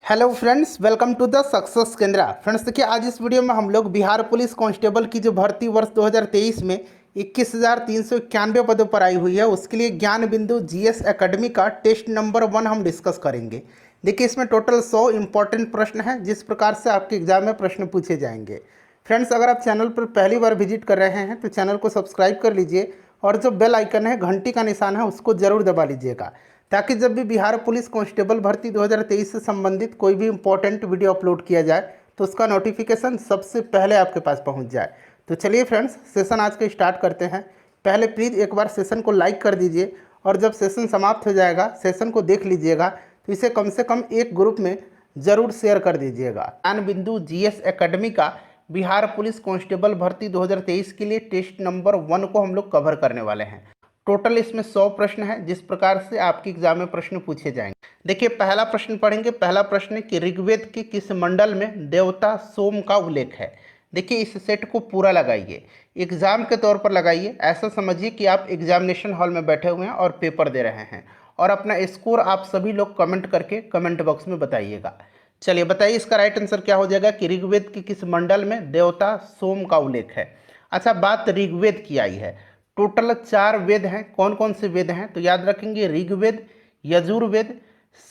Hello friends, welcome to the success Kendra. Friends देखिए, आज इस वीडियो में हम लोग बिहार पुलिस कांस्टेबल की जो भर्ती वर्ष 2023 में 21,391 पदों पर आई हुई है, उसके लिए ज्ञान बिंदु जीएस एकेडमी का टेस्ट नंबर 1 हम डिस्कस करेंगे। देखिए, इसमें टोटल 100 इंपॉर्टेंट प्रश्न हैं, जिस प्रकार से आपके एग्जाम में प्रश्न पूछे जाएंगे। फ्रेंड्स, अगर आप चैनल पर पहली बार विजिट कर रहे हैं तो चैनल को सब्सक्राइब कर लीजिए और जो बेल आइकन है, घंटी का निशान है, उसको जरूर दबा लीजिएगा, ताकि जब भी बिहार पुलिस कांस्टेबल भर्ती 2023 से संबंधित कोई भी इंपॉर्टेंट वीडियो अपलोड किया जाए तो उसका नोटिफिकेशन सबसे पहले आपके पास पहुंच जाए। तो चलिए फ्रेंड्स, सेशन आज के स्टार्ट करते हैं। पहले प्लीज़ एक बार सेशन को लाइक कर दीजिए और जब सेशन समाप्त हो जाएगा, सेशन को देख लीजिएगा तो इसे कम से कम एक ग्रुप में ज़रूर शेयर कर दीजिएगा। ज्ञान बिंदु जीएस एकेडमी का बिहार पुलिस कांस्टेबल भर्ती 2023 के लिए टेस्ट नंबर 1 को हम लोग कवर करने वाले हैं। टोटल इसमें 100 प्रश्न है, जिस प्रकार से आपके एग्जाम में प्रश्न पूछे जाएंगे। देखिए, पहला प्रश्न पढ़ेंगे। पहला प्रश्न है कि ऋग्वेद के किस मंडल में देवता सोम का उल्लेख है। देखिए, इस सेट को पूरा लगाइए, एग्जाम के तौर पर लगाइए। ऐसा समझिए कि आप एग्जामिनेशन हॉल में बैठे हुए हैं और पेपर दे रहे हैं, और अपना स्कोर आप सभी लोग कमेंट करके कमेंट बॉक्स में बताइएगा। चलिए बताइए, इसका राइट आंसर क्या हो जाएगा कि ऋग्वेद के किस मंडल में देवता सोम का उल्लेख है। अच्छा, बात ऋग्वेद की आई है। टोटल 4 वेद हैं। कौन कौन से वेद हैं तो याद रखेंगे, ऋग्वेद, यजुर्वेद,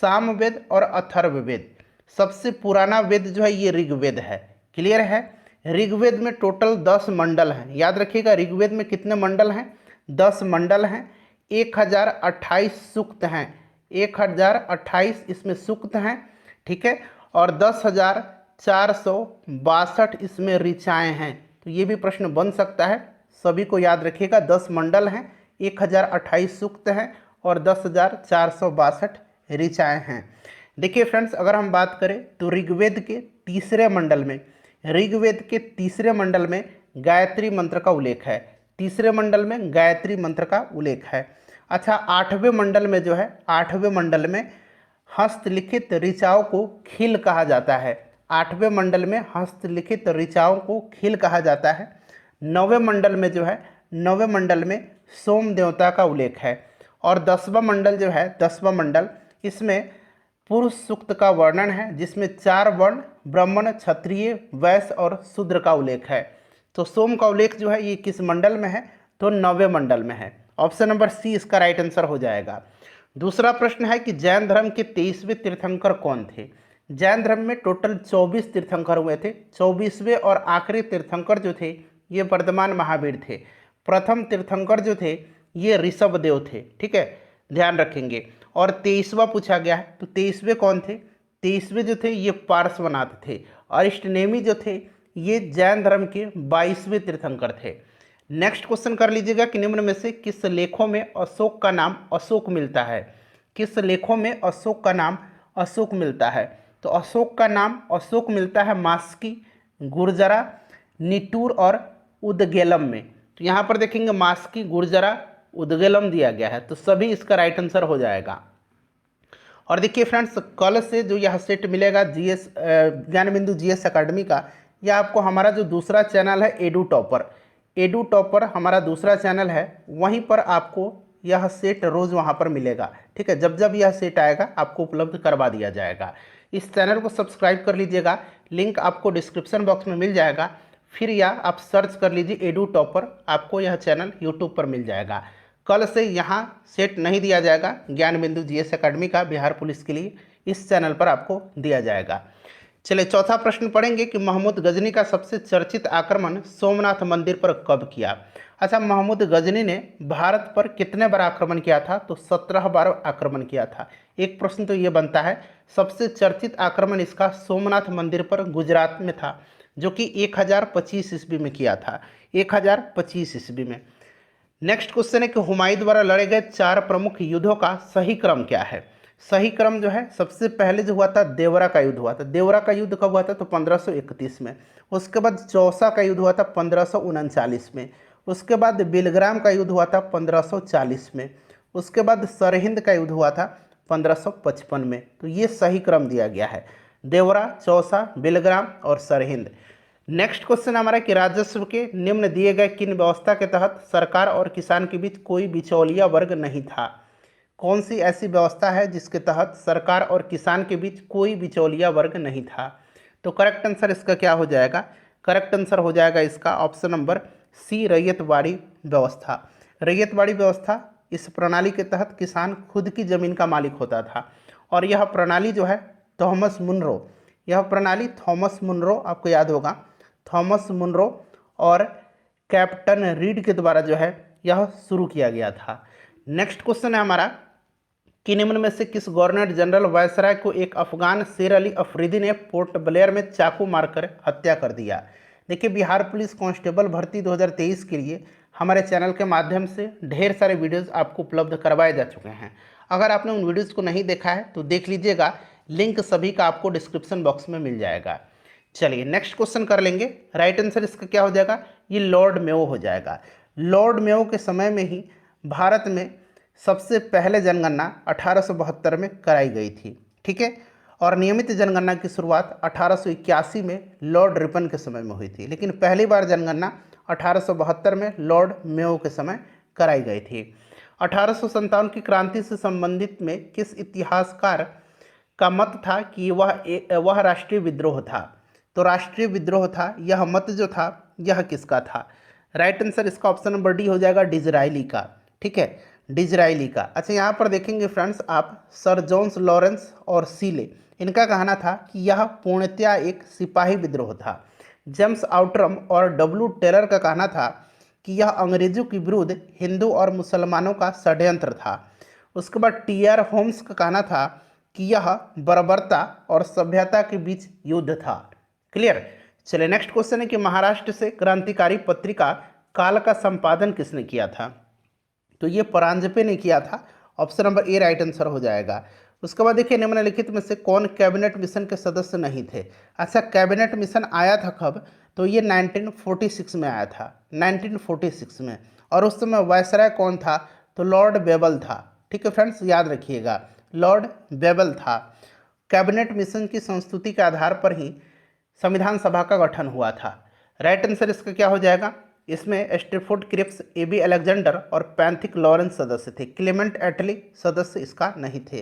सामवेद और अथर्ववेद। सबसे पुराना वेद जो है ये ऋग्वेद है। क्लियर है। ऋग्वेद में टोटल 10 मंडल हैं। याद रखिएगा, ऋग्वेद में कितने मंडल हैं? 10 मंडल हैं। 1028 सूक्त हैं। 1028 इसमें सूक्त हैं, ठीक है। और 10,462 इसमें ऋचाएँ हैं। तो ये भी प्रश्न बन सकता है, सभी को याद रखिएगा। 10 मंडल हैं, 1028 सूक्त हैं और 10,462 ऋचाएँ हैं। देखिए फ्रेंड्स, अगर हम बात करें तो ऋग्वेद के तीसरे मंडल में गायत्री मंत्र का उल्लेख है। तीसरे मंडल में गायत्री मंत्र का उल्लेख है। अच्छा, 8वें मंडल में जो है, 8वें मंडल में हस्तलिखित ऋचाओं को खिल कहा जाता है। 8वें मंडल में हस्तलिखित ऋचाओं को खिल कहा जाता है। 9वें मंडल में जो है, 9वें मंडल में सोम देवता का उल्लेख है। और 10वां मंडल जो है, 10वां मंडल, इसमें पुरुष सूक्त का वर्णन है, जिसमें 4 वर्ण ब्राह्मण, क्षत्रिय, वैश्य और शूद्र का उल्लेख है। तो सोम का उल्लेख जो है ये किस मंडल में है तो 9वें मंडल में है। ऑप्शन नंबर सी इसका राइट आंसर हो जाएगा। दूसरा प्रश्न है कि जैन धर्म के 23वें तीर्थंकर कौन थे। जैन धर्म में टोटल 24 तीर्थंकर हुए थे। 24वें और आखिरी तीर्थंकर जो थे ये वर्धमान महावीर थे। प्रथम तीर्थंकर जो थे ये ऋषभदेव थे, ठीक है, ध्यान रखेंगे। और 23वां पूछा गया है तो 23वें कौन थे? 23वें जो थे ये पार्श्वनाथ थे। अरिष्टनेमी जो थे ये जैन धर्म के 22वें तीर्थंकर थे। नेक्स्ट क्वेश्चन कर लीजिएगा कि निम्न में से किस लेखों में अशोक का नाम अशोक मिलता है। किस लेखों में अशोक का नाम अशोक मिलता है? तो अशोक का नाम अशोक मिलता है मास्की, गुर्जरा, निटूर और उदगेलम में। तो यहाँ पर देखेंगे मास्की, गुर्जरा, उदगेलम दिया गया है, तो सभी इसका राइट आंसर हो जाएगा। और देखिए फ्रेंड्स, कल से जो यह सेट मिलेगा जीएस ज्ञान बिंदु जीएस एकेडमी का, यह आपको हमारा जो दूसरा चैनल है एडू टॉपर हमारा दूसरा चैनल है, वहीं पर आपको यह सेट रोज़ वहाँ पर मिलेगा, ठीक है। जब जब यह सेट आएगा आपको उपलब्ध करवा दिया जाएगा। इस चैनल को सब्सक्राइब कर लीजिएगा, लिंक आपको डिस्क्रिप्शन बॉक्स में मिल जाएगा। फिर या आप सर्च कर लीजिए एडू टॉपर, आपको यह चैनल यूट्यूब पर मिल जाएगा। कल से यहाँ सेट नहीं दिया जाएगा ज्ञान बिंदु जीएस एकेडमी का बिहार पुलिस के लिए, इस चैनल पर आपको दिया जाएगा। चलिए चौथा प्रश्न पढ़ेंगे कि महमूद गजनी का सबसे चर्चित आक्रमण सोमनाथ मंदिर पर कब किया। अच्छा, महमूद गजनी ने भारत पर कितने बार आक्रमण किया था तो 17 बार आक्रमण किया था। एक प्रश्न तो ये बनता है, सबसे चर्चित आक्रमण इसका सोमनाथ मंदिर पर गुजरात में था, जो कि 1025 ईस्वी में किया था, 1025 ईस्वी में। नेक्स्ट क्वेश्चन है कि हुमायूं द्वारा लड़े गए 4 प्रमुख युद्धों का सही क्रम क्या है। सही क्रम जो है, सबसे पहले जो हुआ था देवरा का युद्ध हुआ था। देवरा का युद्ध कब हुआ था तो 1531 में। उसके बाद चौसा का युद्ध हुआ था 1539 में। उसके बाद बिलग्राम का युद्ध हुआ था 1540 में। उसके बाद सरहिंद का युद्ध हुआ था 1555 में। तो ये सही क्रम दिया गया है, देवरा, चौसा, बिलग्राम और सरहिंद। नेक्स्ट क्वेश्चन हमारा कि राजस्व के निम्न दिए गए किन व्यवस्था के तहत सरकार और किसान के बीच कोई बिचौलिया वर्ग नहीं था। कौन सी ऐसी व्यवस्था है जिसके तहत सरकार और किसान के बीच कोई बिचौलिया वर्ग नहीं था? तो करेक्ट आंसर इसका क्या हो जाएगा? करेक्ट आंसर हो जाएगा इसका ऑप्शन नंबर सी, रैयतवाड़ी व्यवस्था। रैयतवाड़ी व्यवस्था, इस प्रणाली के तहत किसान खुद की जमीन का मालिक होता था और यह प्रणाली जो है थॉमस मुनरो, यह प्रणाली थॉमस मुनरो, आपको याद होगा, थॉमस मुनरो और कैप्टन रीड के द्वारा जो है यह शुरू किया गया था। नेक्स्ट क्वेश्चन है हमारा कि निम्न में से किस गवर्नर जनरल वायसराय को एक अफगान शेर अली अफरीदी ने पोर्ट ब्लेयर में चाकू मारकर हत्या कर दिया? देखिए, बिहार पुलिस कांस्टेबल भर्ती 2023 के लिए हमारे चैनल के माध्यम से ढेर सारे वीडियोस आपको उपलब्ध करवाए जा चुके हैं। अगर आपने उन वीडियोस को नहीं देखा है तो देख लीजिएगा, लिंक सभी का आपको डिस्क्रिप्शन बॉक्स में मिल जाएगा। चलिए नेक्स्ट क्वेश्चन कर लेंगे। राइट आंसर इसका क्या हो जाएगा? ये लॉर्ड मेयो हो जाएगा। लॉर्ड मेयो के समय में ही भारत में सबसे पहले जनगणना 1872 में कराई गई थी, ठीक है। और नियमित जनगणना की शुरुआत 1881 में लॉर्ड रिपन के समय में हुई थी, लेकिन पहली बार जनगणना 1872 में लॉर्ड मेयो के समय कराई गई थी। 1857 की क्रांति से संबंधित में किस इतिहासकार का मत था कि वह राष्ट्रीय विद्रोह था? तो राष्ट्रीय विद्रोह था, यह मत जो था यह किसका था? राइट आंसर इसका ऑप्शन नंबर डी हो जाएगा, डिजरायली का, ठीक है, डिजरायली का। अच्छा, यहाँ पर देखेंगे फ्रेंड्स आप, सर जॉन्स लॉरेंस और सीले, इनका कहना था कि यह पूर्णतया एक सिपाही विद्रोह था। जेम्स आउटरम और डब्ल्यू टेलर का कहना था कि यह अंग्रेजों के विरुद्ध हिंदू और मुसलमानों का षड्यंत्र था। उसके बाद टी आर होम्स का कहना था कि यह बर्बरता और सभ्यता के बीच युद्ध था। क्लियर। चलिए नेक्स्ट क्वेश्चन है कि महाराष्ट्र से क्रांतिकारी पत्रिका काल का संपादन किसने किया था? तो ये परांजपे ने किया था, option number A right answer हो जाएगा। उसके बाद देखिए, निम्नलिखित में से कौन कैबिनेट मिशन के सदस्य नहीं थे? अच्छा, कैबिनेट मिशन आया था कब? तो ये 1946 में आया था, 1946 में। और उस समय वायसराय कौन था? तो लॉर्ड बेबल था, ठीक है फ्रेंड्स, याद रखिएगा, लॉर्ड बेबल था। कैबिनेट मिशन की संस्तुति के आधार पर ही संविधान सभा का गठन हुआ था। राइट आंसर इसका क्या हो जाएगा? इसमें स्टेफोर्ड क्रिप्स, ए.बी. अलेक्जेंडर और पैंथिक लॉरेंस सदस्य थे, क्लेमेंट एटली सदस्य इसका नहीं थे।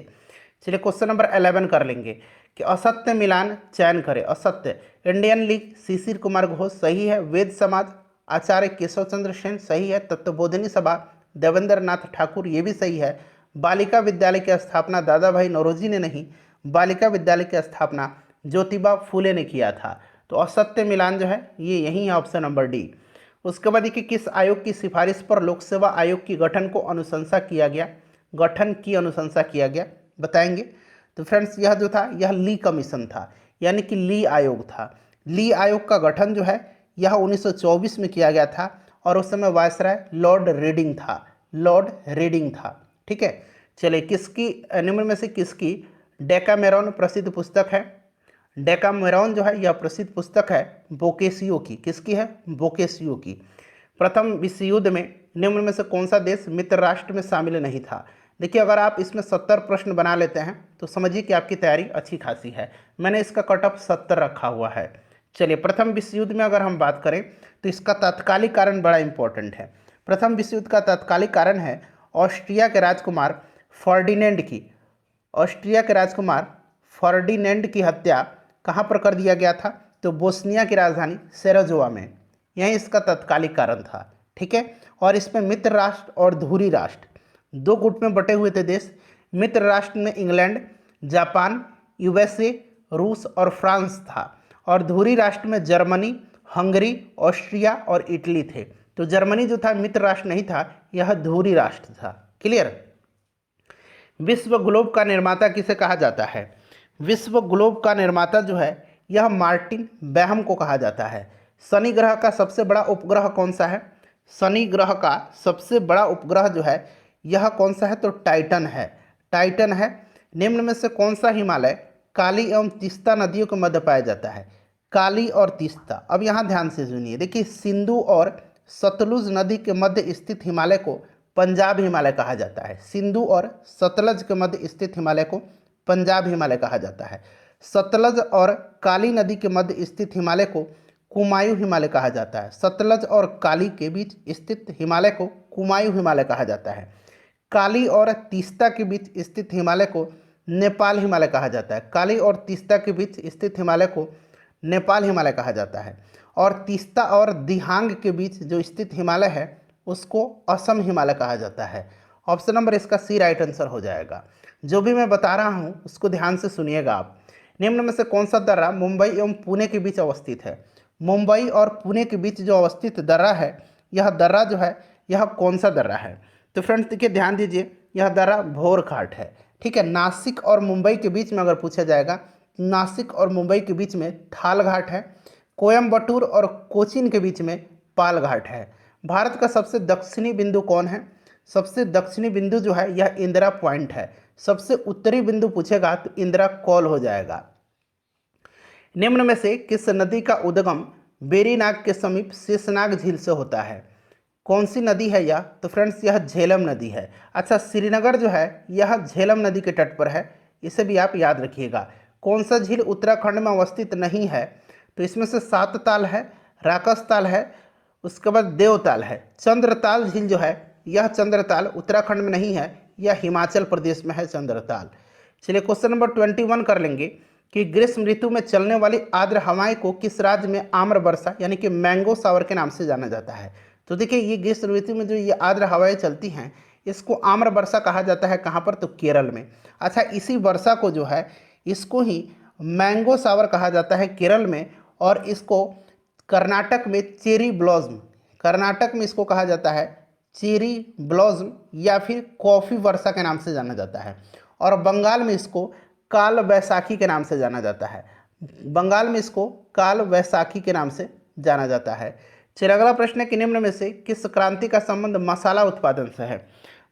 चलिए क्वेश्चन नंबर 11 कर लेंगे कि असत्य मिलान चयन करें। असत्य, इंडियन लीग, शिशिर कुमार घोष सही है, वेद समाज, आचार्य केशव चंद्र सेन सही है, तत्वबोधिनी सभा, देवेंद्र नाथ ठाकुर ये भी सही है, बालिका विद्यालय की स्थापना दादा भाई नौरोजी ने नहीं, बालिका विद्यालय की स्थापना ज्योतिबा फूले ने किया था। तो असत्य मिलान जो है ये यही है, ऑप्शन नंबर डी। उसके बाद देखिए, किस आयोग की सिफारिश पर लोक सेवा आयोग की गठन को अनुशंसा किया गया? गठन की अनुशंसा किया गया, बताएंगे। तो फ्रेंड्स यह जो था यह ली कमीशन था, यानी कि ली आयोग था। ली आयोग का गठन जो है यह 1924 में किया गया था और उस समय वायसराय लॉर्ड रीडिंग था, लॉर्ड रीडिंग था, ठीक है। चलिए, किसकी निम्न में से किसकी डेकामेरॉन प्रसिद्ध पुस्तक है? डेकामेरॉन जो है यह प्रसिद्ध पुस्तक है बोकेसियो की। किसकी है? बोकेसियो की। प्रथम विश्व युद्ध में निम्न में से कौन सा देश मित्र राष्ट्र में शामिल नहीं था? देखिए, अगर आप इसमें 70 प्रश्न बना लेते हैं तो समझिए कि आपकी तैयारी अच्छी खासी है। मैंने इसका कट ऑफ 70 रखा हुआ है। चलिए, प्रथम विश्व युद्ध में अगर हम बात करें तो इसका तात्कालिक कारण बड़ा इंपॉर्टेंट है। प्रथम विश्व युद्ध का तात्कालिक कारण है ऑस्ट्रिया के राजकुमार फर्डिनेंड की, ऑस्ट्रिया के राजकुमार फर्डिनेंड की हत्या कहाँ पर कर दिया गया था? तो बोस्निया की राजधानी सेराजोवा में, यही इसका तात्कालिक कारण था, ठीक है। और इसमें मित्र राष्ट्र और धुरी राष्ट्र दो गुट में बटे हुए थे देश। मित्र राष्ट्र में इंग्लैंड, जापान, यूएसए, रूस और फ्रांस था, और धुरी राष्ट्र में जर्मनी, हंगरी, ऑस्ट्रिया और इटली थे। तो जर्मनी जो था मित्र राष्ट्र नहीं था, यह धुरी राष्ट्र था। क्लियर। विश्व ग्लोब का निर्माता किसे कहा जाता है? विश्व ग्लोब का निर्माता जो है यह मार्टिन बैहम को कहा जाता है। शनि ग्रह का सबसे बड़ा उपग्रह कौन सा है? शनि ग्रह का सबसे बड़ा उपग्रह जो है यह कौन सा है? तो टाइटन है, टाइटन है। निम्न में से कौन सा हिमालय काली एवं तीस्ता नदियों के मध्य पाया जाता है? काली और तीस्ता। अब यहाँ ध्यान से सुनिए, देखिए, सिंधु और सतलुज नदी के मध्य स्थित हिमालय को पंजाब हिमालय कहा जाता है। सिंधु और सतलज के मध्य स्थित हिमालय को पंजाब हिमालय कहा जाता है। सतलज और काली नदी के मध्य स्थित हिमालय को कुमायूं हिमालय कहा जाता है। सतलज और काली के बीच स्थित हिमालय को कुमायूं हिमालय कहा जाता है। काली और तीस्ता के बीच स्थित हिमालय को नेपाल हिमालय कहा जाता है। काली और तीस्ता के बीच स्थित हिमालय को नेपाल हिमालय कहा जाता है। और तीस्ता और दिहांग के बीच जो स्थित हिमालय है उसको असम हिमालय कहा जाता है। ऑप्शन नंबर इसका सी राइट आंसर हो जाएगा। जो भी मैं बता रहा हूँ उसको ध्यान से सुनिएगा आप। निम्न में से कौन सा दर्रा मुंबई एवं पुणे के बीच अवस्थित है? मुंबई और पुणे के बीच जो अवस्थित दर्रा है, यह दर्रा जो है यह कौन सा दर्रा है? तो फ्रेंड्स देखिए, ध्यान दीजिए, यह दर्रा भोर घाट है। ठीक है, नासिक और मुंबई के बीच में अगर पूछा जाएगा, नासिक और मुंबई के बीच में थाल घाट है। कोयम्बटूर और कोचीन के बीच में पाल घाट है। भारत का सबसे दक्षिणी बिंदु कौन है? सबसे दक्षिणी बिंदु जो है यह इंदिरा पॉइंट है। सबसे उत्तरी बिंदु पूछेगा तो इंदिरा कॉल हो जाएगा। निम्न में से किस नदी का उद्गम बेरीनाग के समीप शेषनाग झील से होता है? कौन सी नदी है यह? तो फ्रेंड्स यह झेलम नदी है। अच्छा, श्रीनगर जो है यह झेलम नदी के तट पर है, इसे भी आप याद रखिएगा। कौन सा झील उत्तराखंड में अवस्थित नहीं है? तो इसमें से सातताल है, राकसताल है, उसके बाद देवताल है। चंद्रताल झील जो है यह चंद्रताल उत्तराखंड में नहीं है, यह हिमाचल प्रदेश में है चंद्रताल। चलिए क्वेश्चन नंबर 21 कर लेंगे कि ग्रीष्म ऋतु में चलने वाली आर्द्र हवाएं को किस राज्य में आम्र वर्षा यानी कि मैंगो सावर के नाम से जाना जाता है? तो देखिए, ये ग्रीष्म ऋतु में जो ये आर्द्र हवाएं चलती हैं इसको आम्र वर्षा कहा जाता है। कहाँ पर? तो केरल में। अच्छा, इसी वर्षा को जो है इसको ही मैंगो सावर कहा जाता है केरल में। और इसको कर्नाटक में चेरी ब्लॉसम, कर्नाटक में इसको कहा जाता है चेरी ब्लॉसम या फिर कॉफ़ी वर्षा के नाम से जाना जाता है। और बंगाल में इसको काल वैसाखी के नाम से जाना जाता है। बंगाल में इसको काल वैसाखी के नाम से जाना जाता है। चलिए अगला प्रश्न है कि निम्न में से किस क्रांति का संबंध मसाला उत्पादन से है?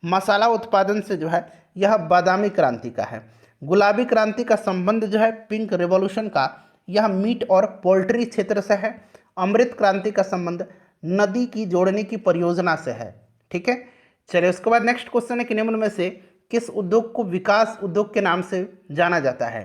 मसाला उत्पादन से जो है यह बादामी क्रांति का है। गुलाबी क्रांति का संबंध जो है पिंक रिवॉल्यूशन का, यह मीट और पोल्ट्री क्षेत्र से है। अमृत क्रांति का संबंध नदी की जोड़ने की परियोजना से है। ठीक है, चलिए उसके बाद नेक्स्ट क्वेश्चन है कि निम्न में से किस उद्योग को विकास उद्योग के नाम से जाना जाता है?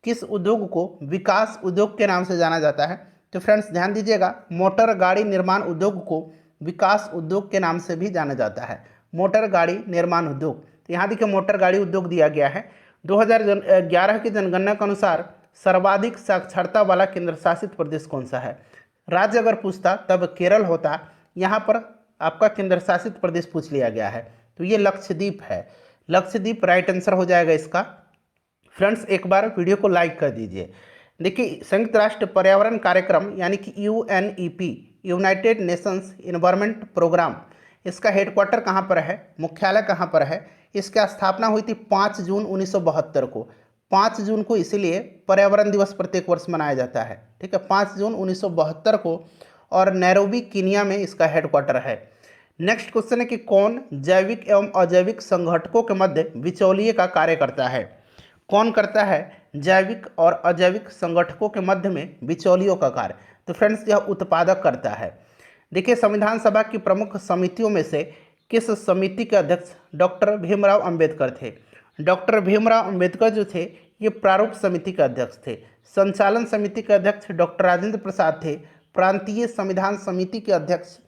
किस उद्योग को विकास उद्योग के नाम से जाना जाता है? तो फ्रेंड्स ध्यान दीजिएगा, मोटर गाड़ी निर्माण उद्योग को विकास उद्योग के नाम से भी जाना जाता है। मोटर गाड़ी निर्माण उद्योग, तो यहाँ देखिए मोटर गाड़ी उद्योग दिया गया है। 2011 की जनगणना के अनुसार सर्वाधिक साक्षरता वाला केंद्र शासित प्रदेश कौन सा है? राज्य अगर पूछता तब केरल होता, यहाँ पर आपका केंद्र शासित प्रदेश पूछ लिया गया है, तो ये लक्षद्वीप है। लक्षद्वीप राइट आंसर हो जाएगा इसका। फ्रेंड्स एक बार वीडियो को लाइक कर दीजिए। देखिए, संयुक्त राष्ट्र पर्यावरण कार्यक्रम यानी कि UNEP, United Nations environment programme, इसका हेडक्वार्टर कहाँ पर है? मुख्यालय कहाँ पर है? इसकी स्थापना हुई थी 5 जून 1972 को। 5 जून को इसीलिए पर्यावरण दिवस प्रत्येक वर्ष मनाया जाता है। ठीक है, 5 जून 1972 को, और नैरोबी कीनिया में इसका हेडक्वार्टर है। नेक्स्ट क्वेश्चन है कि कौन जैविक एवं अजैविक संगठकों के मध्य बिचौलिए का कार्य करता है? कौन करता है जैविक और अजैविक संगठकों के मध्य में बिचौलियों का कार्य? तो फ्रेंड्स यह उत्पादक करता है। देखिए, संविधान सभा की प्रमुख समितियों में से किस समिति के अध्यक्ष डॉक्टर भीमराव अंबेडकर थे? डॉक्टर भीमराव अंबेडकर जो थे ये प्रारूप समिति के अध्यक्ष थे। संचालन समिति के अध्यक्ष डॉक्टर राजेंद्र प्रसाद थे। प्रांतीय संविधान समिति के अध्यक्ष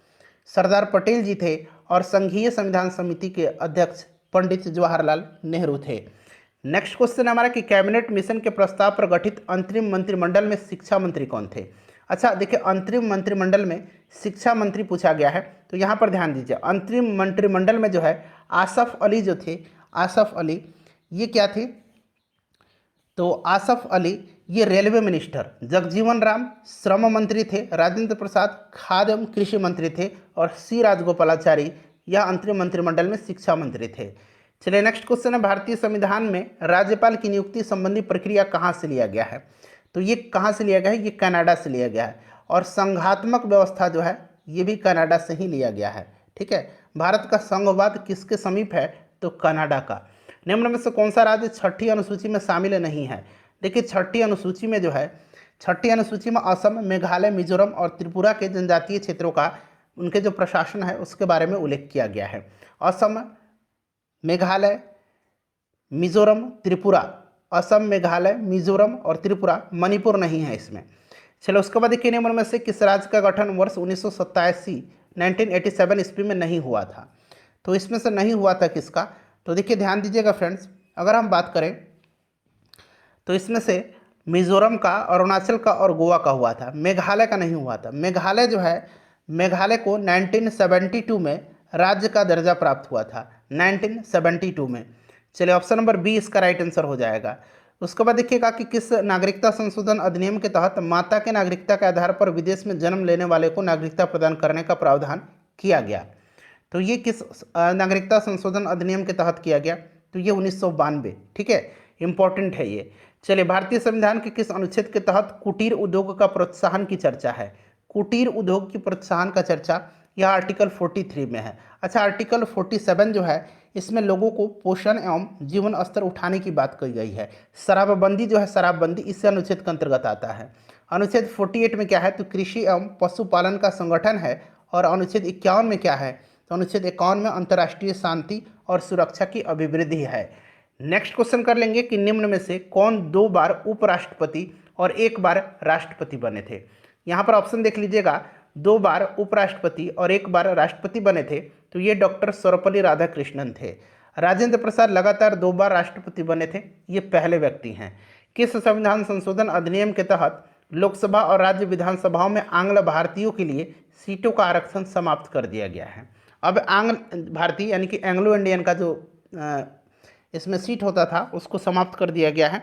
सरदार पटेल जी थे। और संघीय संविधान समिति के अध्यक्ष पंडित जवाहरलाल नेहरू थे। नेक्स्ट क्वेश्चन हमारा कि कैबिनेट मिशन के प्रस्ताव पर गठित अंतरिम मंत्रिमंडल में शिक्षा मंत्री कौन थे? अच्छा देखिए, अंतरिम मंत्रिमंडल में शिक्षा मंत्री पूछा गया है, तो यहाँ पर ध्यान दीजिए। अंतरिम मंत्रिमंडल में जो है आसफ अली जो थे, आसफ अली ये क्या थे? तो आसफ अली ये रेलवे मिनिस्टर, जगजीवन राम श्रम मंत्री थे, राजेंद्र प्रसाद खाद्य एवं कृषि मंत्री थे, और सी राजगोपालाचारी यह अंतरिम मंत्रिमंडल में शिक्षा मंत्री थे। चलिए नेक्स्ट क्वेश्चन है, भारतीय संविधान में राज्यपाल की नियुक्ति संबंधी प्रक्रिया कहाँ से लिया गया है? तो ये कहाँ से लिया गया है? ये कनाडा से लिया गया है। और संघात्मक व्यवस्था जो है ये भी कनाडा से ही लिया गया है। ठीक है, भारत का संघवाद किसके समीप है? तो कनाडा का। निम्न में से कौन सा राज्य छठी अनुसूची में शामिल नहीं है? देखिए, छठी अनुसूची में जो है, छठी अनुसूची में असम, मेघालय, मिजोरम और त्रिपुरा के जनजातीय क्षेत्रों का उनके जो प्रशासन है उसके बारे में उल्लेख किया गया है। असम, मेघालय, मिजोरम, त्रिपुरा, असम, मेघालय, मिजोरम और त्रिपुरा, मणिपुर नहीं है इसमें। चलो उसके बाद देखिए, निम्न में से किस राज्य का गठन वर्ष 1987 ईस्वी में नहीं हुआ था? तो इसमें से नहीं हुआ था किसका? तो देखिए ध्यान दीजिएगा फ्रेंड्स, अगर हम बात करें तो इसमें से मिजोरम का, अरुणाचल का और गोवा का हुआ था, मेघालय का नहीं हुआ था। मेघालय जो है, मेघालय को 1972 में राज्य का दर्जा प्राप्त हुआ था, 1972 में। चलिए ऑप्शन नंबर बी इसका राइट आंसर हो जाएगा। उसके बाद देखिएगा कि किस नागरिकता संशोधन अधिनियम के तहत माता के नागरिकता के आधार पर विदेश में जन्म लेने वाले को नागरिकता प्रदान करने का प्रावधान किया गया। तो ये किस नागरिकता संशोधन अधिनियम के तहत किया गया? तो ये 1992, ठीक है, इंपॉर्टेंट है ये। चलिए भारतीय संविधान के किस अनुच्छेद के तहत कुटीर उद्योग का प्रोत्साहन की चर्चा है? कुटीर उद्योग की प्रोत्साहन का चर्चा यह आर्टिकल 43 में है। अच्छा, आर्टिकल 47 जो है इसमें लोगों को पोषण एवं जीवन स्तर उठाने की बात कही गई है। शराबबंदी जो है, शराबबंदी इस अनुच्छेद के अंतर्गत आता है। अनुच्छेद 48 में क्या है? तो कृषि एवं पशुपालन का संगठन है। और अनुच्छेद 51 में क्या है? तो अनुच्छेद 51 में अंतर्राष्ट्रीय शांति और सुरक्षा की अभिवृद्धि है। नेक्स्ट क्वेश्चन कर लेंगे कि निम्न में से कौन 2 बार उपराष्ट्रपति और 1 बार राष्ट्रपति बने थे? यहाँ पर ऑप्शन देख लीजिएगा, 2 बार उपराष्ट्रपति और 1 बार राष्ट्रपति बने थे, तो ये डॉक्टर सर्वपल्ली राधाकृष्णन थे। राजेंद्र प्रसाद लगातार 2 बार राष्ट्रपति बने थे, ये पहले व्यक्ति हैं। किस संविधान संशोधन अधिनियम के तहत लोकसभा और राज्य विधानसभाओं में आंग्ल भारतीयों के लिए सीटों का आरक्षण समाप्त कर दिया गया है? अब आंग्ल भारतीय यानी कि एंग्लो इंडियन का जो इसमें सीट होता था उसको समाप्त कर दिया गया है।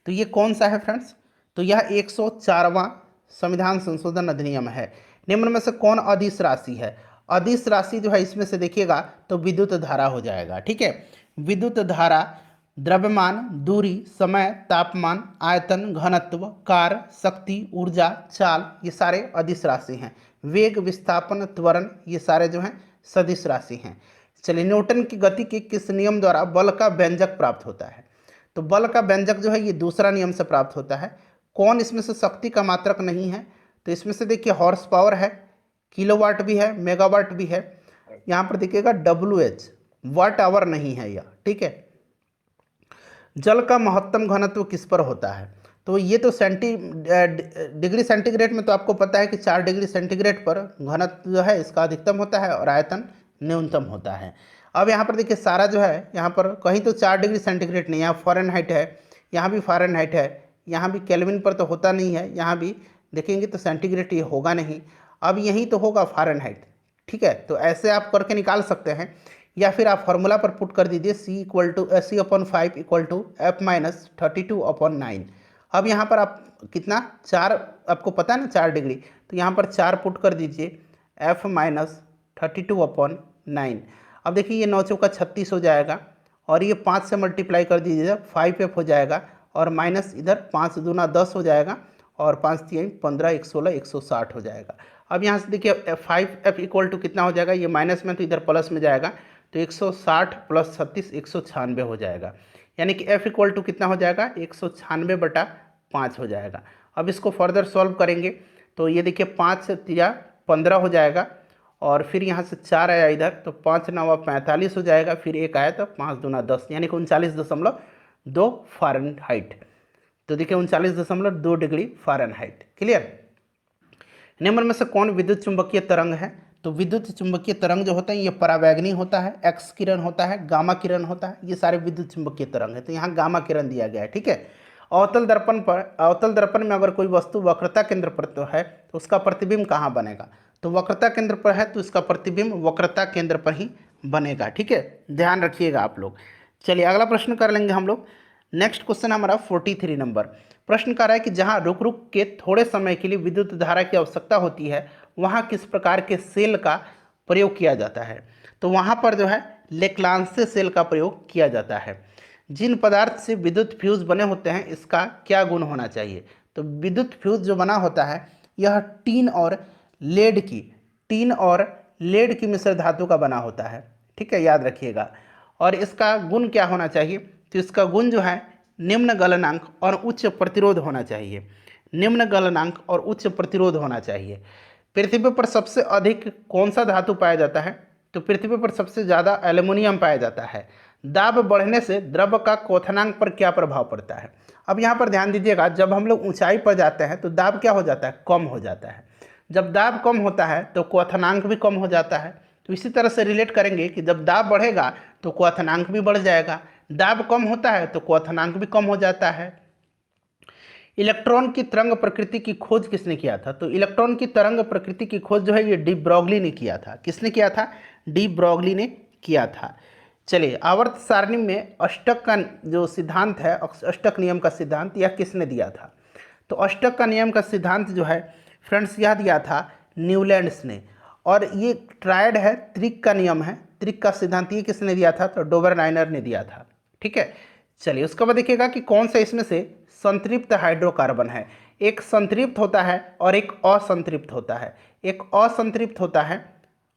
तो ये कौन सा है फ्रेंड्स? तो यह 104वां संविधान संशोधन अधिनियम है। निम्न में से कौन अदिश राशि है? अदिश राशि जो है इसमें से देखिएगा तो विद्युत धारा हो जाएगा, ठीक है। विद्युत धारा द्रव्यमान, दूरी, समय, तापमान, आयतन, घनत्व, कार्य, शक्ति, ऊर्जा, चाल, ये सारे अदिश राशि हैं। वेग, विस्थापन, त्वरण, ये सारे जो हैं सदिश राशि हैं। चलिए, न्यूटन की गति के किस नियम द्वारा बल का व्यंजक प्राप्त होता है? तो बल का व्यंजक जो है ये दूसरा नियम से प्राप्त होता है। कौन इसमें से शक्ति का मात्रक नहीं है? तो इसमें से देखिए हॉर्स पावर है, किलोवाट भी है, मेगावाट भी है। यहाँ पर देखिएगा WH, वाट आवर नहीं है यह, ठीक है। जल का महत्तम घनत्व किस पर होता है? तो ये तो डिग्री सेंटीग्रेड में तो आपको पता है कि 4 डिग्री सेंटीग्रेड पर घनत्व जो है इसका अधिकतम होता है और आयतन न्यूनतम होता है। अब यहाँ पर देखिए सारा जो है, यहाँ पर कहीं तो 4 डिग्री सेंटीग्रेड नहीं, यहाँ फ़ारेनहाइट है, यहाँ भी फ़ारेनहाइट है, यहाँ भी केल्विन पर तो होता नहीं है, यहाँ भी देखेंगे तो सेंटीग्रेड ये होगा नहीं। अब यहीं तो होगा फ़ारेनहाइट, ठीक है। तो ऐसे आप करके निकाल सकते हैं, या फिर आप फॉर्मूला पर पुट कर दीजिए C/5 equal to F minus 32/9। अब यहाँ पर आप कितना 4, आपको पता है ना 4 डिग्री, तो यहाँ पर 4 पुट कर दीजिए, F माइनस 32/9। अब देखिए ये 9 चौका 36 हो जाएगा, और ये 5 से मल्टीप्लाई कर दीजिएगा 5F हो जाएगा, और माइनस इधर 5 दूना 10 हो जाएगा, और 5 3 15 116 160 हो जाएगा। अब यहाँ से देखिए 5F इक्वल टू कितना हो जाएगा, ये माइनस में तो इधर प्लस में जाएगा, तो 160 प्लस 36 196 हो जाएगा। यानी कि F इक्वल टू कितना हो जाएगा, 196/5 हो जाएगा। अब इसको फर्दर सॉल्व करेंगे तो ये देखिए 5 से 3 15 हो जाएगा, और फिर यहाँ से 4 आया इधर, तो 5 9 45 हो जाएगा, फिर 1 आया तो 5 दूना 10, यानी कि 39.2 फ़ारेनहाइट। तो देखिए 39.2 डिग्री फ़ारेनहाइट। क्लियर? निम्न में से कौन विद्युत चुंबकीय तरंग है? तो विद्युत चुंबकीय तरंग जो होता है ये परावैगनी होता है, एक्स किरण होता है, गामा किरण होता है, ये सारे विद्युत चुंबकीय तरंग है। तो यहाँ गामा किरण दिया गया है, ठीक है। अवतल दर्पण में अगर कोई वस्तु वक्रता केंद्र पर तो है तो उसका प्रतिबिंब कहाँ बनेगा? तो वक्रता केंद्र पर है तो इसका प्रतिबिंब वक्रता केंद्र पर ही बनेगा, ठीक है, ध्यान रखिएगा आप लोग। चलिए अगला प्रश्न कर लेंगे हम लोग। नेक्स्ट क्वेश्चन हमारा 43 नंबर प्रश्न कर रहा है कि जहाँ रुक रुक के थोड़े समय के लिए विद्युत धारा की आवश्यकता होती है वहाँ किस प्रकार के सेल का प्रयोग किया जाता है? तो वहाँ पर जो है लेक्लांसे सेल का प्रयोग किया जाता है। जिन पदार्थ से विद्युत फ्यूज बने होते हैं इसका क्या गुण होना चाहिए? तो विद्युत फ्यूज जो बना होता है यह टीन और लेड की मिश्र धातु का बना होता है, ठीक है, याद रखिएगा। और इसका गुण क्या होना चाहिए? तो इसका गुण जो है निम्न गलनांक और उच्च प्रतिरोध होना चाहिए। निम्न गलनांक और उच्च प्रतिरोध होना चाहिए। पृथ्वी पर सबसे अधिक कौन सा धातु पाया जाता है? तो पृथ्वी पर सबसे ज़्यादा एल्युमिनियम पाया जाता है। दाब बढ़ने से द्रव का क्वथनांक पर क्या प्रभाव पड़ता है? अब यहाँ पर ध्यान दीजिएगा, जब हम लोग ऊंचाई पर जाते हैं तो दाब क्या हो जाता है? कम हो जाता है। जब दाब कम होता है तो क्वथनांक भी कम हो जाता है। तो इसी तरह से रिलेट करेंगे कि जब दाब बढ़ेगा तो क्वथनांक भी बढ़ जाएगा, दाब कम होता है तो क्वथनांक भी कम हो जाता है। इलेक्ट्रॉन की तरंग प्रकृति की खोज किसने किया था? तो इलेक्ट्रॉन की तरंग प्रकृति की खोज जो है ये डी ब्रॉगली ने किया था। किसने किया था? डी ब्रॉगली ने किया था। चलिए, आवर्त सारणी में अष्टक का जो सिद्धांत है, अष्टक नियम का सिद्धांत, यह किसने दिया था? तो अष्टक का नियम का सिद्धांत जो है फ्रेंड्स यह दिया था न्यूलैंड्स ने। और ये ट्रायड है, त्रिक का नियम है, त्रिक का सिद्धांत ये किसने दिया था? तो डोबरनाइनर ने दिया था। ठीक है, चलिए उसके बाद देखिएगा कि कौन सा इसमें से संतृप्त हाइड्रोकार्बन है। एक संतृप्त होता है और एक असंतृप्त होता है, एक असंतृप्त होता है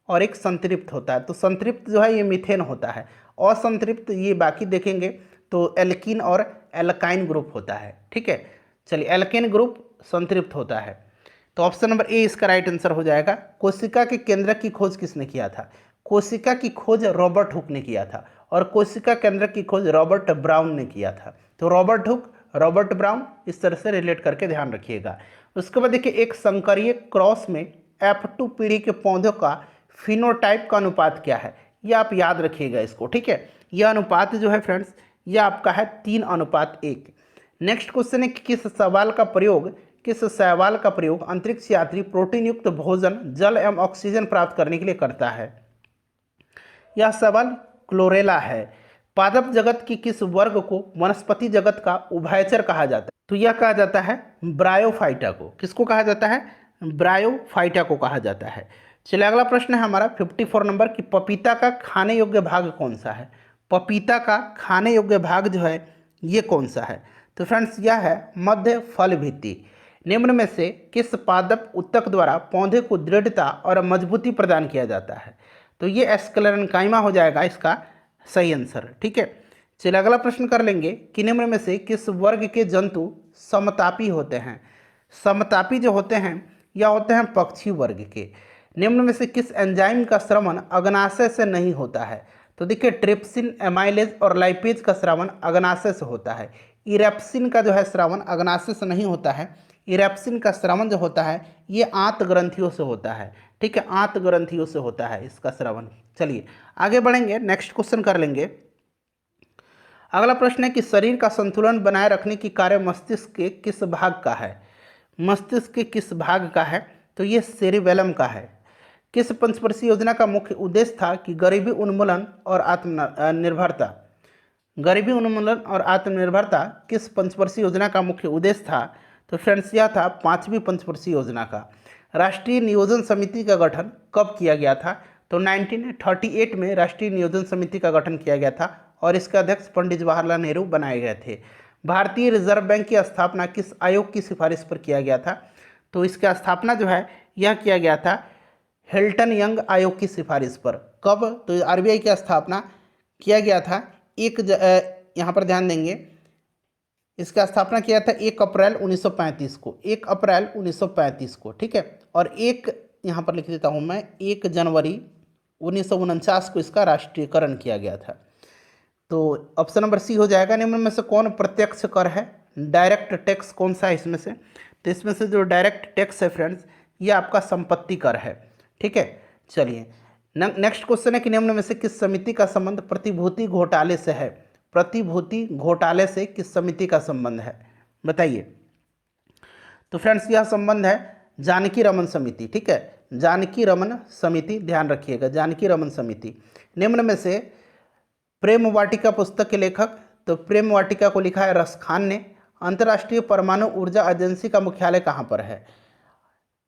और एक संतृप्त होता है। तो संतृप्त जो है ये मीथेन होता है, असंतृप्त ये बाकी देखेंगे तो एल्कीन और एल्काइन ग्रुप होता है। ठीक है, चलिए एल्केन ग्रुप संतृप्त होता है। तो ऑप्शन नंबर ए इसका राइट आंसर हो जाएगा। कोशिका के केंद्रक की खोज किसने किया था? कोशिका की खोज रॉबर्ट हुक ने किया था और कोशिका केंद्रक की खोज रॉबर्ट ब्राउन ने किया था। तो रॉबर्ट हुक, रॉबर्ट ब्राउन, इस तरह से रिलेट करके ध्यान रखिएगा। उसके बाद देखिए एक संकरीय क्रॉस में F2 पीढ़ी के पौधों का फिनोटाइप का अनुपात क्या है? यह आप याद रखिएगा इसको। ठीक है, यह अनुपात जो है फ्रेंड्स यह आपका है 3:1। नेक्स्ट क्वेश्चन है कि किस शैवाल का प्रयोग अंतरिक्ष यात्री प्रोटीन युक्त भोजन, जल एवं ऑक्सीजन प्राप्त करने के लिए करता है? यह शैवाल क्लोरेला है। पादप जगत की किस वर्ग को वनस्पति जगत का उभयचर कहा जाता है? तो यह कहा जाता है ब्रायोफाइटा को। किसको कहा जाता है? ब्रायोफाइटा को कहा जाता है। चलिए अगला प्रश्न है हमारा 54 नंबर कि पपीता का खाने योग्य भाग कौन सा है? पपीता का खाने योग्य भाग जो है ये कौन सा है? तो फ्रेंड्स यह है मध्य फल भित्ति। निम्न में से किस पादप उत्तक द्वारा पौधे को दृढ़ता और मजबूती प्रदान किया जाता है? तो ये एस्क्लेरेन्काइमा हो जाएगा इसका सही आंसर। ठीक है, चलिए अगला प्रश्न कर लेंगे कि निम्न में से किस वर्ग के जंतु समतापी होते हैं? समतापी जो होते हैं या होते हैं पक्षी वर्ग के। निम्न में से किस एंजाइम का श्रवण अग्नाशय से नहीं होता है? तो देखिए ट्रिप्सिन, एमाइलेज और लाइपेज का श्रवण अग्नाशय से होता है। इरेप्सिन का जो है श्रवण अग्नाशय से नहीं होता है। इरेप्सिन का श्रवण जो होता है ये आंत ग्रंथियों से होता है। ठीक है, आंत ग्रंथियों से होता है इसका श्रवण। चलिए आगे बढ़ेंगे, नेक्स्ट क्वेश्चन कर लेंगे। अगला प्रश्न है कि शरीर का संतुलन बनाए रखने की कार्य मस्तिष्क के किस भाग का है? मस्तिष्क के किस भाग का है? तो ये सेरिबेलम का है। किस पंचवर्षीय योजना का मुख्य उद्देश्य था कि गरीबी उन्मूलन और आत्मनिर्भरता? गरीबी उन्मूलन और आत्मनिर्भरता किस पंचवर्षीय योजना का मुख्य उद्देश्य था? तो फ्रेंड्स यह था 5वीं पंचवर्षीय योजना का। राष्ट्रीय नियोजन समिति का गठन कब किया गया था? तो 1938 में राष्ट्रीय नियोजन समिति का गठन किया गया था और इसके अध्यक्ष पंडित जवाहरलाल नेहरू बनाए गए थे। भारतीय रिजर्व बैंक की स्थापना किस आयोग की सिफारिश पर किया गया था? तो इसका स्थापना जो है यह किया गया था हिल्टन यंग आयोग की सिफारिश पर। कब? तो आरबीआई की स्थापना किया गया था यहाँ पर ध्यान देंगे, इसका स्थापना किया था 1 अप्रैल 1935 को, 1 अप्रैल 1935 को। ठीक है, और एक यहाँ पर लिख देता हूँ मैं 1 जनवरी 1949 को इसका राष्ट्रीयकरण किया गया था। तो ऑप्शन नंबर सी हो जाएगा। निम्न में से कौन प्रत्यक्ष कर है? डायरेक्ट टैक्स कौन सा है इसमें से? तो इसमें से जो डायरेक्ट टैक्स है फ्रेंड्स ये आपका संपत्ति कर है। ठीक है, चलिए नेक्स्ट क्वेश्चन है कि निम्न में से किस समिति का संबंध प्रतिभूति घोटाले से है? प्रतिभूति घोटाले से किस समिति का संबंध है बताइए? तो फ्रेंड्स यह संबंध है जानकी रमन समिति। ठीक है, जानकी रमन समिति, ध्यान रखिएगा जानकी रमन समिति। निम्न में से प्रेम वाटिका पुस्तक के लेखक? तो प्रेम वाटिका को लिखा है रस खान ने। अंतर्राष्ट्रीय परमाणु ऊर्जा एजेंसी का मुख्यालय कहाँ पर है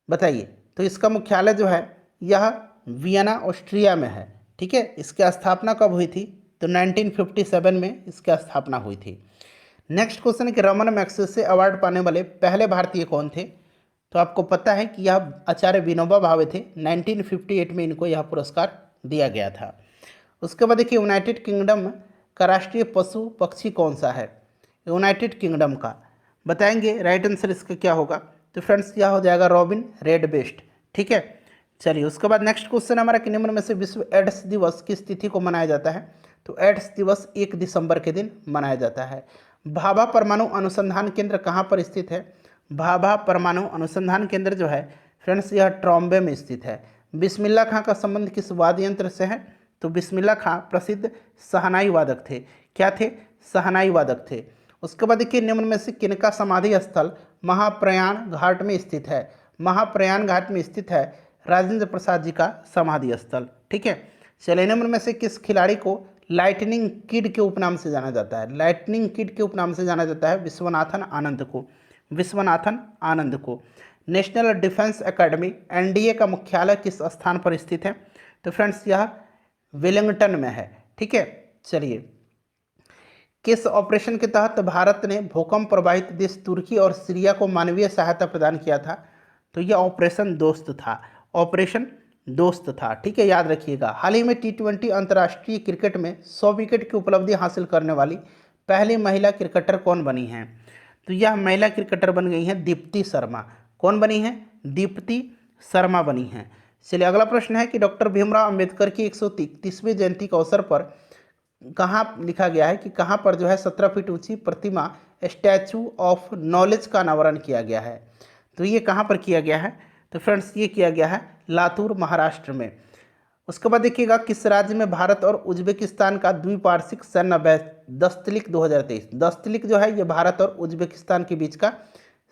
बताइए? तो इसका मुख्यालय जो है यह वियना ऑस्ट्रिया में है। ठीक है, इसकी स्थापना कब हुई थी? तो 1957 में इसकी स्थापना हुई थी। नेक्स्ट क्वेश्चन है कि रमन मैग्सेसे अवार्ड पाने वाले पहले भारतीय कौन थे? तो आपको पता है कि यह आचार्य विनोबा भावे थे। 1958 में इनको यह पुरस्कार दिया गया था। उसके बाद देखिए यूनाइटेड किंगडम का राष्ट्रीय पशु पक्षी कौन सा है? यूनाइटेड किंगडम का बताएंगे, राइट आंसर इसका क्या होगा? तो फ्रेंड्स यह हो जाएगा रॉबिन रेडबेस्ट। ठीक है, चलिए उसके बाद नेक्स्ट क्वेश्चन हमारा कि निम्न में से विश्व एड्स दिवस किस तिथि को मनाया जाता है? तो एड्स दिवस 1 दिसंबर के दिन मनाया जाता है। भाभा परमाणु अनुसंधान केंद्र कहाँ पर स्थित है? भाभा परमाणु अनुसंधान केंद्र जो है फ्रेंड्स यह ट्रॉम्बे में स्थित है। बिस्मिल्लाह खां का संबंध किस वाद्य यंत्र से है? तो बिस्मिल्लाह खां प्रसिद्ध शहनाई वादक थे। क्या थे? शहनाई वादक थे। उसके बाद देखिए निम्न में से किनका समाधि स्थल महाप्रयाण घाट में स्थित है? महाप्रयाण घाट में स्थित है राजेंद्र प्रसाद जी का समाधि स्थल। ठीक है, चलिए निम्न में से किस खिलाड़ी को लाइटनिंग किड के उपनाम से जाना जाता है? लाइटनिंग किड के उपनाम से जाना जाता है विश्वनाथन आनंद को। विश्वनाथन आनंद को। नेशनल डिफेंस एकेडमी एनडीए का मुख्यालय किस स्थान पर स्थित है? तो फ्रेंड्स यह वेलिंगटन में है। ठीक है, चलिए किस ऑपरेशन के तहत भारत ने भूकंप प्रभावित देश तुर्की और सीरिया को मानवीय सहायता प्रदान किया था? तो यह ऑपरेशन दोस्त था। ऑपरेशन दोस्त था। ठीक है, याद रखिएगा। हाल ही में T20 अंतर्राष्ट्रीय क्रिकेट में 100 विकेट की उपलब्धि हासिल करने वाली पहली महिला क्रिकेटर कौन बनी हैं? तो यह महिला क्रिकेटर बन गई हैं दीप्ति शर्मा। कौन बनी है? दीप्ति शर्मा बनी हैं। चलिए अगला प्रश्न है कि डॉक्टर भीमराव अंबेडकर की 133वीं जयंती के अवसर पर कहाँ लिखा गया है कि कहाँ पर जो है 17 फीट ऊंची प्रतिमा स्टैचू ऑफ नॉलेज का अनावरण किया गया है? तो ये कहाँ पर किया गया है? तो फ्रेंड्स ये किया गया है लातूर महाराष्ट्र में। उसके बाद देखिएगा किस राज्य में भारत और उज्बेकिस्तान का द्विवार्षिक सैन्य अभ्यास दस्तलिक 2023? दस्तलिक जो है ये भारत और उज्बेकिस्तान के बीच का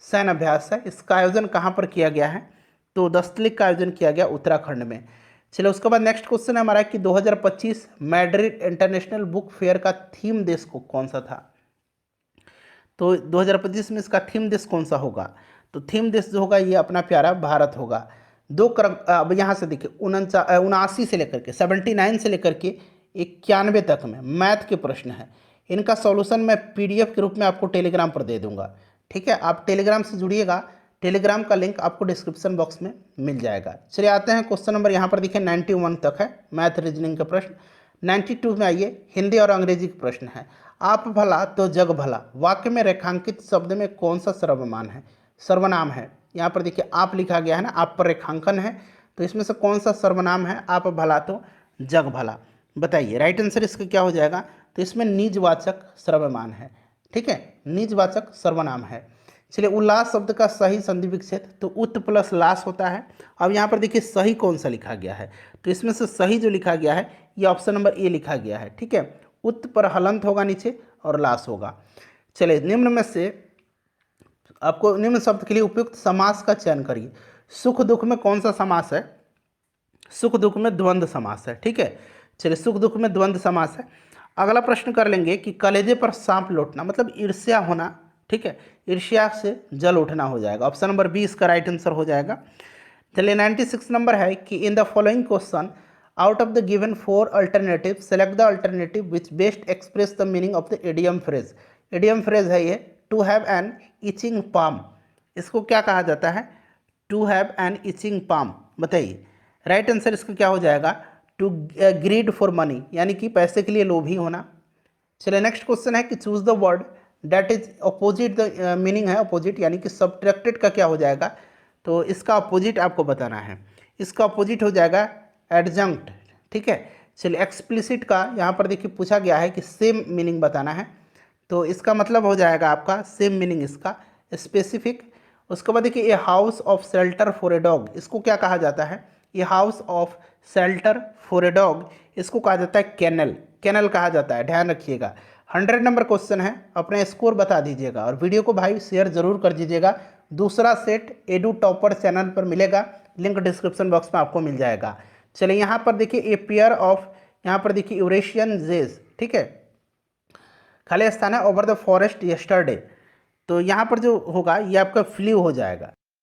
सैन्य अभ्यास है। इसका आयोजन कहाँ पर किया गया है? तो दस्तलिक का आयोजन किया गया उत्तराखंड में। चलिए उसके बाद नेक्स्ट क्वेश्चन है हमारा कि 2025 मैड्रिड इंटरनेशनल बुक फेयर का थीम देश को कौन सा था? तो 2025 में इसका थीम देश कौन सा होगा? तो थीम देश जो होगा ये अपना प्यारा भारत होगा। अब यहाँ से देखिए 79 से लेकर के 79 से लेकर के 91 तक में मैथ के प्रश्न है। इनका सॉल्यूशन मैं PDF के रूप में आपको टेलीग्राम पर दे दूंगा। ठीक है, आप टेलीग्राम से जुड़िएगा। टेलीग्राम का लिंक आपको डिस्क्रिप्शन बॉक्स में मिल जाएगा। चलिए आते हैं क्वेश्चन नंबर यहाँ पर देखिए 91 तक है मैथ रीजनिंग का प्रश्न। 92 में आइए हिंदी और अंग्रेजी के प्रश्न है। आप भला तो जग भला वाक्य में रेखांकित शब्द में कौन सा सर्वनाम है? सर्वनाम है। यहाँ पर देखिए आप लिखा गया है ना, आप पर रेखांकन है, तो इसमें से कौन सा सर्वनाम है? आप भला तो जग भला। बताइए राइट आंसर इसका क्या हो जाएगा? तो इसमें निजवाचक सर्वनाम है। ठीक है, निजवाचक सर्वनाम है। चलिए उल्लास शब्द का सही संधि विच्छेद तो उत प्लस लास होता है। अब यहाँ पर देखिए सही कौन सा लिखा गया है? तो इसमें से सही जो लिखा गया है ये ऑप्शन नंबर ए लिखा गया है। ठीक है, उत पर हलंत होगा नीचे और लास होगा। चलिए निम्न में से आपको निम्न शब्द के लिए उपयुक्त समास का चयन करिए। सुख दुख में कौन सा समास है? सुख दुख में द्वंद्व समास है। ठीक है, चलिए सुख दुख में द्वंद्व समास है। अगला प्रश्न कर लेंगे कि कलेजे पर सांप लौटना मतलब ईर्ष्या होना। ठीक है, ईर्ष्या से जल उठना हो जाएगा। ऑप्शन नंबर बी इसका राइट आंसर हो जाएगा। चलिए 96 नंबर है कि in the following question out of the given 4 alternative select the alternative which best express the meaning of the idiom phrase. Idiom phrase है ये to have an itching palm. इसको क्या कहा जाता है? To have an itching palm. बताइए right answer इसका क्या हो जाएगा? टू ग्रीड फॉर मनी यानी कि पैसे के लिए लोभी होना। चलिए नेक्स्ट क्वेश्चन है कि choose the word that is opposite the meaning है अपोजिट यानी कि सब्ट्रैक्टेड का क्या हो जाएगा? तो इसका अपोजिट आपको बताना है। इसका अपोजिट हो जाएगा एडजंक्ट। ठीक है, चलिए एक्सप्लिसिट का यहाँ पर देखिए पूछा गया है कि सेम मीनिंग बताना है, तो इसका मतलब हो जाएगा आपका सेम मीनिंग इसका स्पेसिफिक। उसके बाद देखिए a house of shelter for a dog इसको क्या कहा जाता है? A house of shelter for a dog इसको कहा जाता है कैनल। कैनल कहा जाता है, ध्यान रखिएगा। 100 नंबर क्वेश्चन है, अपने स्कोर बता दीजिएगा और वीडियो को भाई शेयर जरूर कर दीजिएगा। दूसरा सेट एडू टॉपर चैनल पर मिलेगा, लिंक डिस्क्रिप्शन बॉक्स में आपको मिल जाएगा। चलिए यहाँ पर देखिए ए पेयर ऑफ, यहाँ पर देखिए यूरेशियन जेज। ठीक है, खाली स्थान है ओवर द फॉरेस्ट यस्टरडे, तो यहाँ पर जो होगा ये आपका फ्लू हो जाएगा।